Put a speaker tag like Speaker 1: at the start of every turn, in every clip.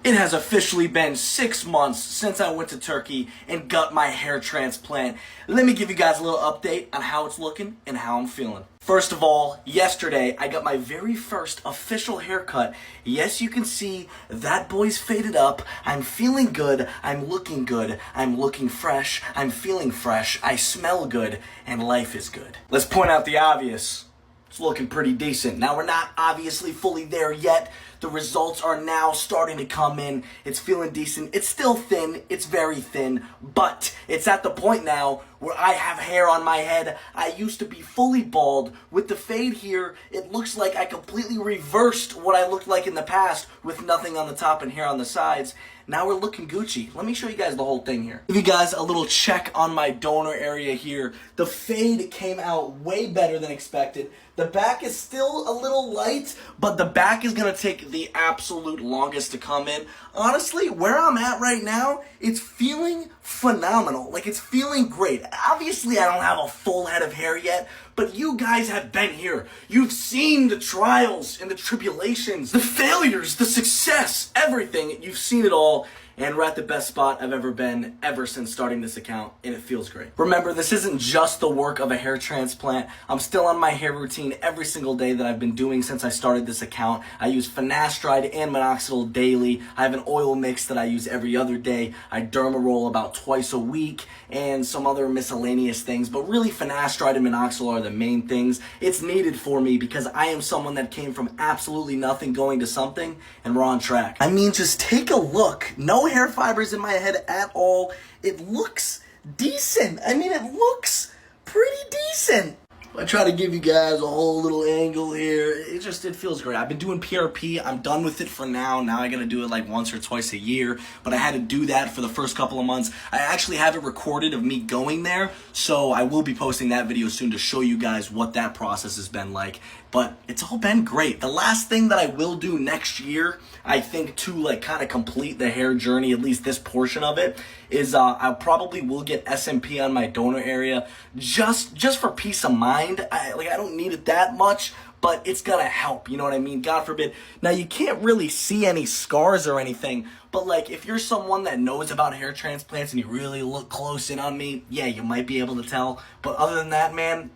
Speaker 1: It has officially been 6 months since I went to Turkey and got my hair transplant. Let me give you guys a little update on how it's looking and how I'm feeling. First of all, yesterday I got my very first official haircut. Yes, you can see that boy's faded up. I'm feeling good. I'm looking good. I'm looking fresh. I'm feeling fresh. I smell good. And life is good. Let's point out the obvious. It's looking pretty decent. Now, we're not obviously fully there yet. The results are now starting to come in. It's feeling decent. It's still thin. It's very thin. But it's at the point now where I have hair on my head. I used to be fully bald. With the fade here, it looks like I completely reversed what I looked like in the past with nothing on the top and hair on the sides. Now we're looking Gucci. Let me show you guys the whole thing here. Give you guys a little check on my donor area here. The fade came out way better than expected. The back is still a little light, but the back is gonna take the absolute longest to come in. Honestly, where I'm at right now, it's feeling phenomenal. Like, it's feeling great. Obviously, I don't have a full head of hair yet, but you guys have been here. You've seen the trials and the tribulations, the failures, the success, everything. You've seen it all. And we're at the best spot I've ever been ever since starting this account, and it feels great. Remember, this isn't just the work of a hair transplant. I'm still on my hair routine every single day that I've been doing since I started this account. I use finasteride and minoxidil daily. I have an oil mix that I use every other day. I derma roll about twice a week and some other miscellaneous things, but really finasteride and minoxidil are the main things. It's needed for me because I am someone that came from absolutely nothing going to something, and we're on track. I mean, just take a look. No hair fibers in my head at all. It looks decent. I mean, it looks pretty decent. I try to give you guys a whole little angle here. It feels great. I've been doing PRP. I'm done with it for now. Now I gotta do it like once or twice a year, but I had to do that for the first couple of months. I actually have it recorded of me going there, so I will be posting that video soon to show you guys what that process has been like. But it's all been great. The last thing that I will do next year, I think, to like kind of complete the hair journey, at least this portion of it, is I probably will get SMP on my donor area just for peace of mind. I don't need it that much, but it's gonna help, you know what I mean? God forbid. Now, you can't really see any scars or anything, but like if you're someone that knows about hair transplants and you really look close in on me, yeah, you might be able to tell. But other than that, man,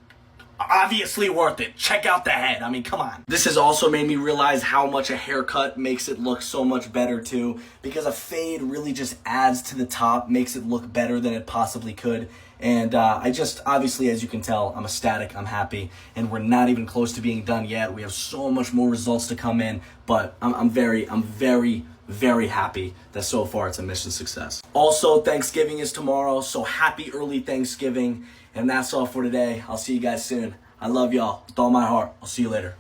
Speaker 1: obviously worth it. Check out the head. I mean, come on. This has also made me realize how much a haircut makes it look so much better too, because a fade really just adds to the top, makes it look better than it possibly could. And I just, obviously, as you can tell, I'm ecstatic, I'm happy, and we're not even close to being done yet. We have so much more results to come in, but I'm very, very happy that so far it's a mission success. Also, Thanksgiving is tomorrow, so happy early Thanksgiving. And that's all for today. I'll see you guys soon. I love y'all with all my heart. I'll see you later.